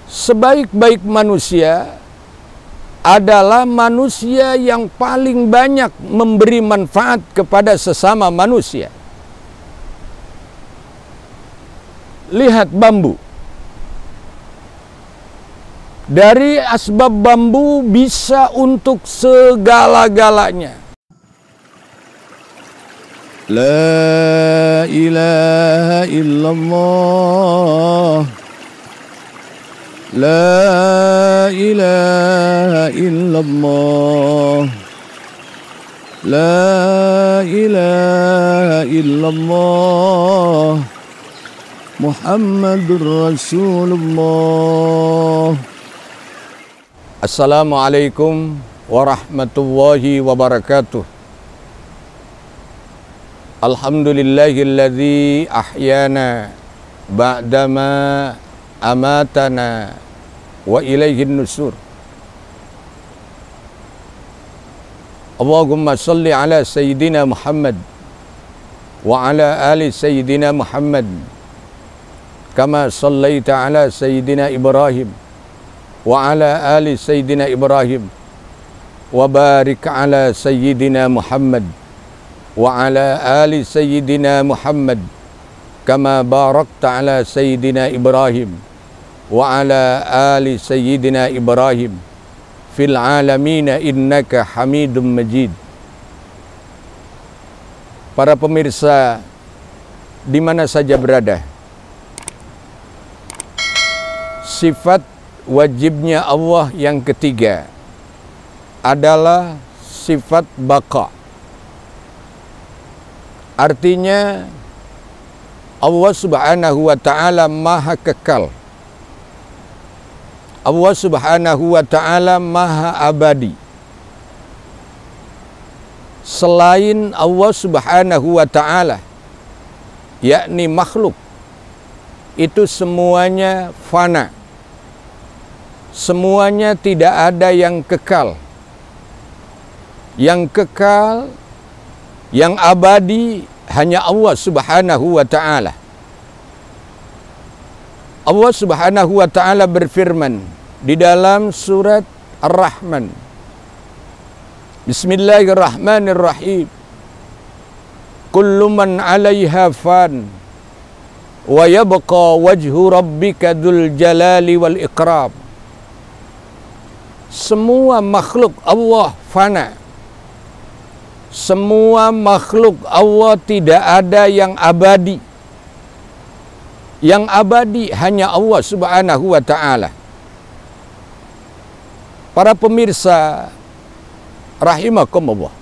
sebaik-baik manusia adalah manusia yang paling banyak memberi manfaat kepada sesama manusia. Lihat bambu. Dari asbab bambu bisa untuk segala-galanya. La ilaha illallah. La ilaha illallah. La ilaha illallah. Muhammadur Rasulullah. Assalamualaikum warahmatullahi wabarakatuh. Alhamdulillahilladzi ahyana ba'dama amatana wa ilaihin nusur. Allahumma salli ala sayyidina Muhammad wa ala ali sayyidina Muhammad kama sallaita ala sayyidina Ibrahim wa ala ali sayyidina Ibrahim wa barik ala sayyidina Muhammad wa ala ali sayyidina Muhammad kama barakta ala sayyidina Ibrahim wa ala ali sayyidina Ibrahim fil alamin innaka Hamidum Majid. Para pemirsa di mana saja berada, sifat wajibnya Allah yang ketiga adalah sifat baqa. Artinya Allah Subhanahu wa ta'ala maha kekal. Allah Subhanahu wa ta'ala maha abadi. Selain Allah Subhanahu wa ta'ala, yakni makhluk, itu semuanya fana. Semuanya tidak ada yang kekal. Yang kekal, yang abadi hanya Allah Subhanahu wa ta'ala. Allah Subhanahu wa ta'ala berfirman di dalam surat Ar-Rahman. Bismillahirrahmanirrahim. Kullu man 'alaiha fan wa yabqa wajhu rabbika dzul jalali wal ikram. Semua makhluk Allah fana. Semua makhluk Allah tidak ada yang abadi. Yang abadi hanya Allah Subhanahu wa ta'ala. Para pemirsa rahimakumullah,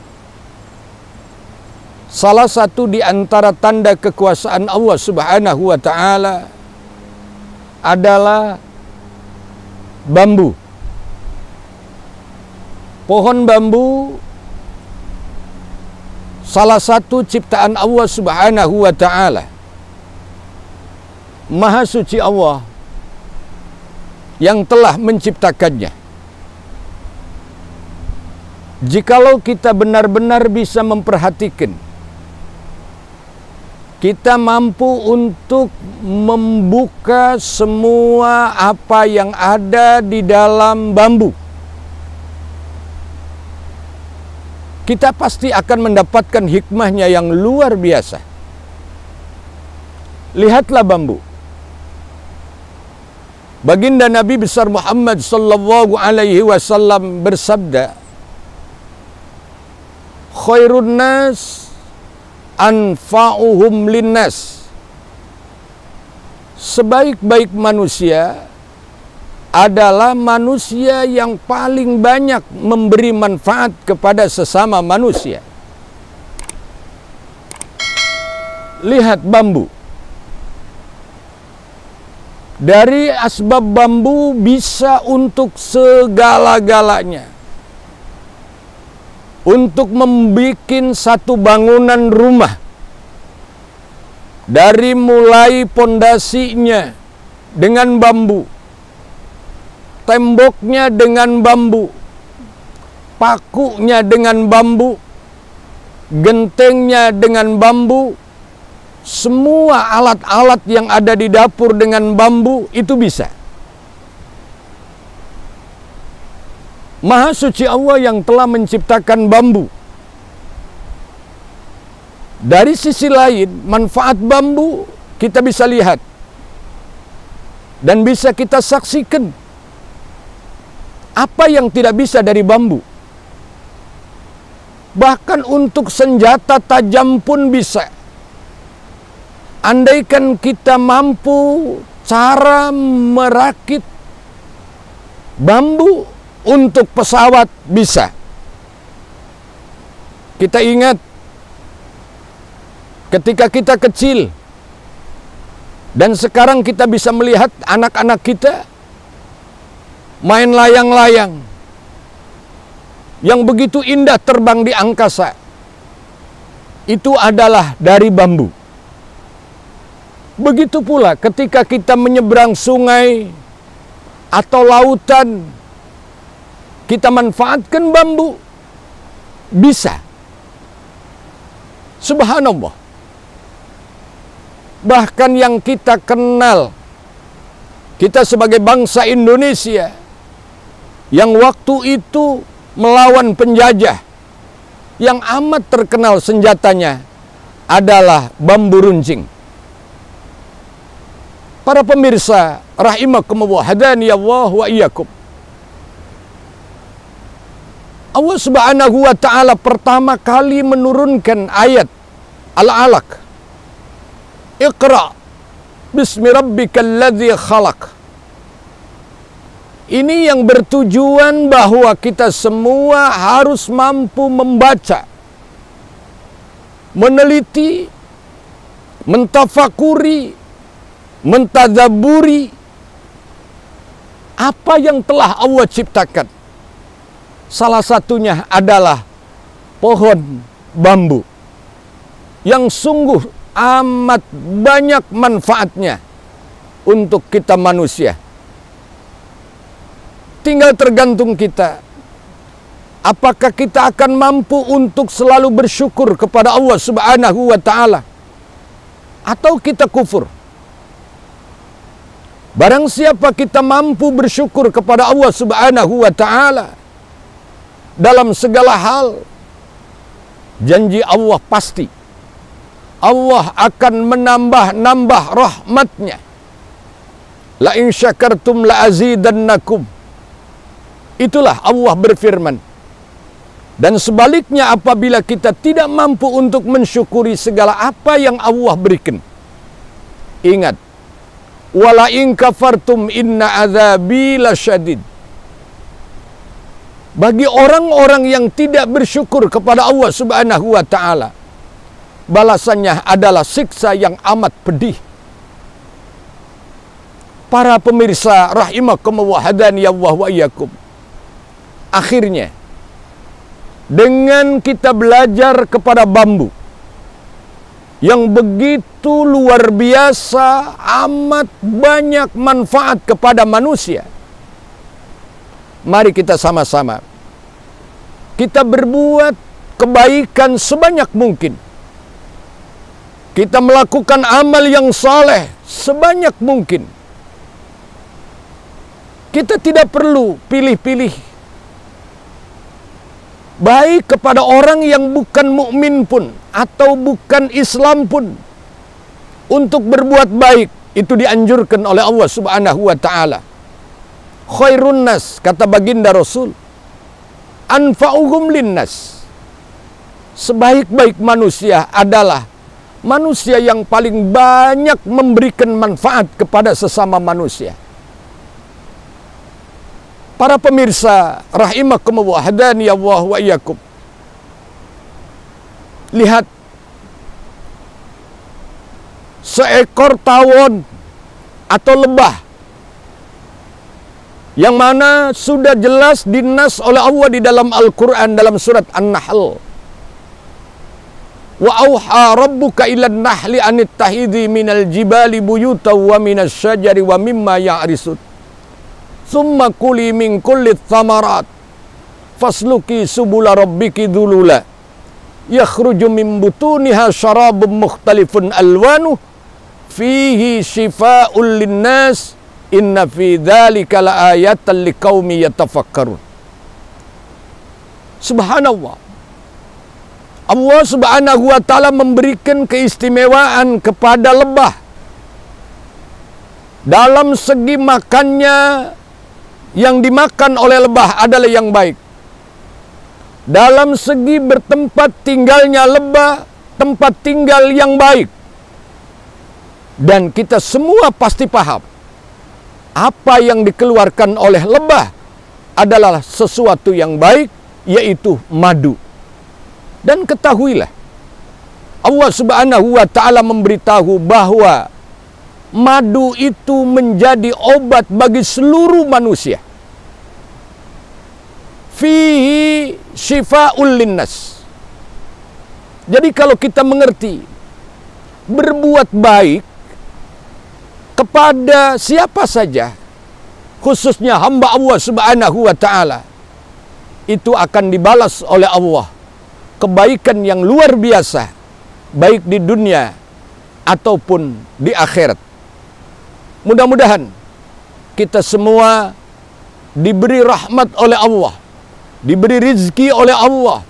salah satu di antara tanda kekuasaan Allah Subhanahu wa ta'ala adalah bambu. Pohon bambu salah satu ciptaan Allah Subhanahu wa ta'ala. Maha suci Allah yang telah menciptakannya. Jikalau kita benar-benar bisa memperhatikan, kita mampu untuk membuka semua apa yang ada di dalam bambu, kita pasti akan mendapatkan hikmahnya yang luar biasa. Lihatlah bambu. Baginda Nabi besar Muhammad sallallahu alaihi wasallam bersabda, khairun nas anfa'uhum linnas. Sebaik-baik manusia adalah manusia yang paling banyak memberi manfaat kepada sesama manusia. Lihat bambu. Dari asbab bambu bisa untuk segala-galanya. Untuk membuat satu bangunan rumah, dari mulai pondasinya dengan bambu, temboknya dengan bambu, pakunya dengan bambu, gentengnya dengan bambu, semua alat-alat yang ada di dapur dengan bambu itu bisa. Maha suci Allah yang telah menciptakan bambu. Dari sisi lain, manfaat bambu kita bisa lihat dan bisa kita saksikan. Apa yang tidak bisa dari bambu? Bahkan untuk senjata tajam pun bisa. Andaikan kita mampu cara merakit bambu untuk pesawat, bisa. Kita ingat ketika kita kecil dan sekarang kita bisa melihat anak-anak kita main layang-layang yang begitu indah terbang di angkasa. Itu adalah dari bambu. Begitu pula ketika kita menyeberang sungai atau lautan, kita manfaatkan bambu, bisa. Subhanallah. Bahkan yang kita kenal, kita sebagai bangsa Indonesia yang waktu itu melawan penjajah, yang amat terkenal senjatanya adalah bambu runcing. Para pemirsa rahimakumullah, hadani Allah wa iyyakum. Allah Subhanahu wa taala pertama kali menurunkan ayat Al-Alaq. Iqra bismi rabbikal ladzi khalaq. Ini yang bertujuan bahwa kita semua harus mampu membaca, meneliti, mentafakuri, mentadaburi apa yang telah Allah ciptakan. Salah satunya adalah pohon bambu yang sungguh amat banyak manfaatnya untuk kita manusia. Tinggal tergantung kita. Apakah kita akan mampu untuk selalu bersyukur kepada Allah Subhanahu wa taala atau kita kufur? Barang siapa kita mampu bersyukur kepada Allah Subhanahu wa taala dalam segala hal, janji Allah pasti Allah akan menambah rahmatnya. La in syakartum la azidannakum. Itulah Allah berfirman. Dan sebaliknya apabila kita tidak mampu untuk mensyukuri segala apa yang Allah berikan, ingat, wala in kafartum inna adzabi lasyadid. Bagi orang-orang yang tidak bersyukur kepada Allah Subhanahu wa taala, balasannya adalah siksa yang amat pedih. Para pemirsa rahimakumullah, hadani Allah wa iyyakum. Akhirnya, dengan kita belajar kepada bambu yang begitu luar biasa, amat banyak manfaat kepada manusia, mari kita sama-sama kita berbuat kebaikan sebanyak mungkin. Kita melakukan amal yang saleh sebanyak mungkin. Kita tidak perlu pilih-pilih, baik kepada orang yang bukan mukmin pun atau bukan Islam pun, untuk berbuat baik itu dianjurkan oleh Allah Subhanahu wa taala. Khairun nas, kata baginda Rasul, anfa'uhum linnas. Sebaik-baik manusia adalah manusia yang paling banyak memberikan manfaat kepada sesama manusia. Para pemirsa rahimakumullah, hadani Allah wa iyyakum. Lihat, seekor tawon atau lebah yang mana sudah jelas dinas oleh Allah di dalam Al-Quran dalam surat An-Nahl. Wa auha rabbuka ilan nahli anittahidhi minal jibali buyuta wa minas syajari wa mimma ya'risud. Thumma kuli min kulli thamarat fasluki subula rabbiki dhulula yakhruju min butuniha syarabun mukhtalifun alwanuh fihi shifa'un linnas inna fi dzalika laayatan liqaumi yatafakkarun. Subhanallah. Allah Subhanahu wa ta'ala memberikan keistimewaan kepada lebah. Dalam segi makannya, yang dimakan oleh lebah adalah yang baik. Dalam segi bertempat tinggalnya lebah, tempat tinggal yang baik. Dan kita semua pasti paham, apa yang dikeluarkan oleh lebah adalah sesuatu yang baik, yaitu madu. Dan ketahuilah, Allah Subhanahu wa ta'ala memberitahu bahwa madu itu menjadi obat bagi seluruh manusia. Fihi syifa'ul linnas. Jadi kalau kita mengerti berbuat baik kepada siapa saja, khususnya hamba Allah Subhanahu wa ta'ala, itu akan dibalas oleh Allah kebaikan yang luar biasa, baik di dunia ataupun di akhirat. Mudah-mudahan kita semua diberi rahmat oleh Allah, diberi rizki oleh Allah,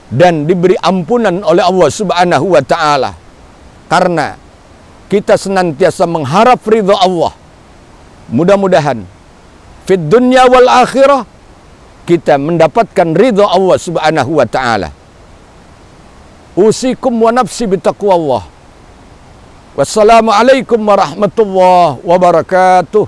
dan diberi ampunan oleh Allah Subhanahu wa ta'ala. Karena kita senantiasa mengharap ridha Allah. Mudah-mudahan fid dunya wal akhirah kita mendapatkan ridha Allah Subhanahu wa ta'ala. Usikum wa nafsi bitaqwallah. Wassalamualaikum warahmatullahi wabarakatuh.